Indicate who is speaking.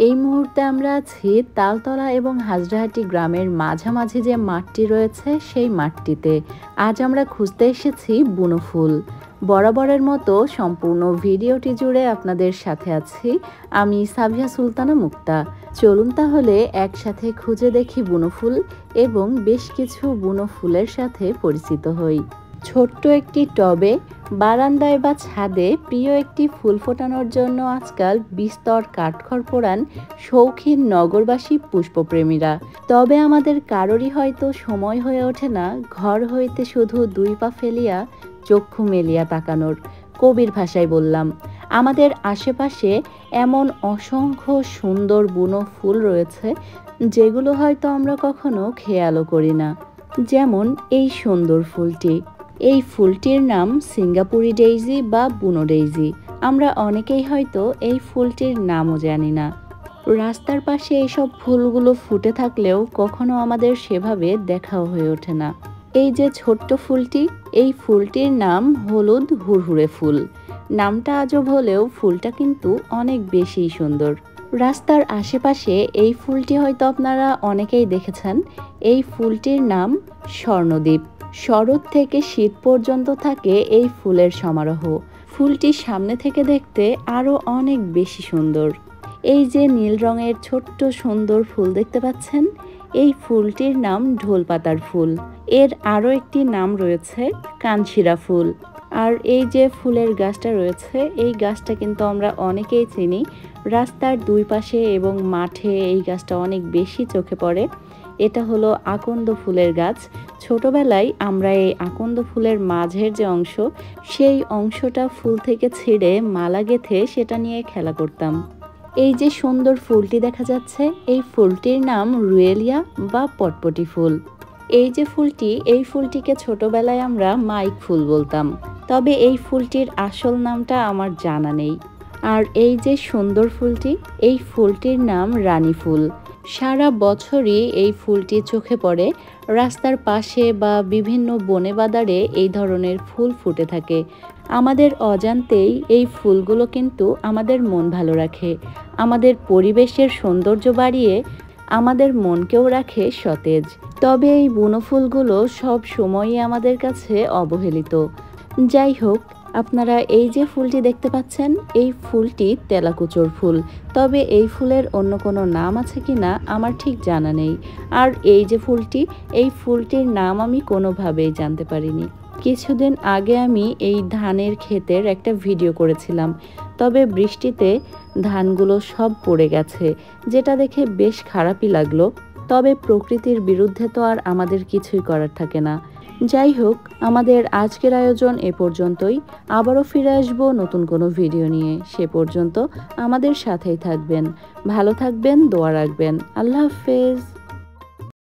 Speaker 1: এই মুহূর্তে আমরা আছি তালতলা এবং হাজরাহাটি গ্রামের মাঝামাঝি যে মাঠটি রয়েছে সেই মাঠটিতে। আজ আমরা খুঁজতে এসেছি বুনো ফুল। বরাবরের মতো সম্পূর্ণ ভিডিওটি জুড়ে আপনাদের সাথে আছি আমি সাবিহা সুলতানা মুক্তা। চলুন তাহলে একসাথে খুঁজে দেখি বুনো ফুল এবং বেশ কিছু বুনো ফুলের সাথে পরিচিত হই। ছোট্ট একটি টবে, বারান্দায় বা ছাদে প্রিয় একটি ফুল ফোটানোর জন্য আজকাল বিস্তর কাঠখড় পোড়ান শৌখিন নগরবাসী পুষ্পপ্রেমীরা। তবে আমাদের কারোরই হয়তো সময় হয়ে ওঠে না ঘর হইতে শুধু দুই পা ফেলিয়া চক্ষু মেলিয়া তাকানোর। কবির ভাষায় বললাম, আমাদের আশেপাশে এমন অসংখ্য সুন্দর বুনো ফুল রয়েছে যেগুলো হয়তো আমরা কখনো খেয়ালও করি না। যেমন এই সুন্দর ফুলটি। এই ফুলটির নাম সিঙ্গাপুরি ডেইজি বা বুনো ডেইজি। আমরা অনেকেই হয়তো এই ফুলটির নামও জানি না। রাস্তার পাশে এইসব ফুলগুলো ফুটে থাকলেও কখনো আমাদের সেভাবে দেখাও হয়ে ওঠে না। এই যে ছোট্ট ফুলটি, এই ফুলটির নাম হলুদ হুড়হুড়ে ফুল। নামটা আজব হলেও ফুলটা কিন্তু অনেক বেশি সুন্দর। রাস্তার আশেপাশে এই ফুলটি হয়তো আপনারা অনেকেই দেখেছেন। এই ফুলটির নাম স্বর্ণদ্বীপ। শরৎ থেকে শীত পর্যন্ত থাকে এই ফুলের সমারোহ। ফুলটি সামনে থেকে দেখতে আরও অনেক বেশি সুন্দর। এই যে নীল রঙের ছোট্ট সুন্দর ফুল দেখতে পাচ্ছেন, এই ফুলটির নাম ঢোলপাতার ফুল। এর আরও একটি নাম রয়েছে কানশিরা ফুল। আর এই যে ফুলের গাছটা রয়েছে, এই গাছটা কিন্তু আমরা অনেকেই চিনি। রাস্তার দুই পাশে এবং মাঠে এই গাছটা অনেক বেশি চোখে পড়ে। এটা হলো আকন্দ ফুলের গাছ। ছোটবেলায় আমরা এই আকন্দ ফুলের মাঝের যে অংশ, সেই অংশটা ফুল থেকে ছিঁড়ে মালা গেঁথে সেটা নিয়ে খেলা করতাম। এই যে সুন্দর ফুলটি দেখা যাচ্ছে, এই ফুলটির নাম রুয়েলিয়া বা পটপটি ফুল। এই যে ফুলটি, এই ফুলটিকে ছোটবেলায় আমরা মাইক ফুল বলতাম। তবে এই ফুলটির আসল নামটা আমার জানা নেই। আর এই যে সুন্দর ফুলটি, এই ফুলটির নাম রানী ফুল। সারা বছরই এই ফুলটি চোখে পড়ে। রাস্তার পাশে বা বিভিন্ন বনে বাদারে এই ধরনের ফুল ফুটে থাকে। আমাদের অজান্তেই এই ফুলগুলো কিন্তু আমাদের মন ভালো রাখে, আমাদের পরিবেশের সৌন্দর্য বাড়িয়ে আমাদের মনকেও রাখে সতেজ। তবে এই বুনো ফুলগুলো সব সময়ই আমাদের কাছে অবহেলিত। যাই হোক, আপনারা এই যে ফুলটি দেখতে পাচ্ছেন, এই ফুলটি তেলাকুচোর ফুল। তবে এই ফুলের অন্য কোনো নাম আছে কি না আমার ঠিক জানা নেই। আর এই যে ফুলটি, এই ফুলটির নাম আমি কোনোভাবেই জানতে পারিনি। কিছুদিন আগে আমি এই ধানের ক্ষেতের একটা ভিডিও করেছিলাম। তবে বৃষ্টিতে ধানগুলো সব পড়ে গেছে, যেটা দেখে বেশ খারাপই লাগলো। তবে প্রকৃতির বিরুদ্ধে তো আর আমাদের কিছুই করার থাকে না। যাই হোক, আমাদের আজকের আয়োজন এ পর্যন্তই। আবারও ফিরে আসবো নতুন কোনো ভিডিও নিয়ে। সে পর্যন্ত আমাদের সাথেই থাকবেন, ভালো থাকবেন, দোয়া রাখবেন। আল্লাহ হাফেজ।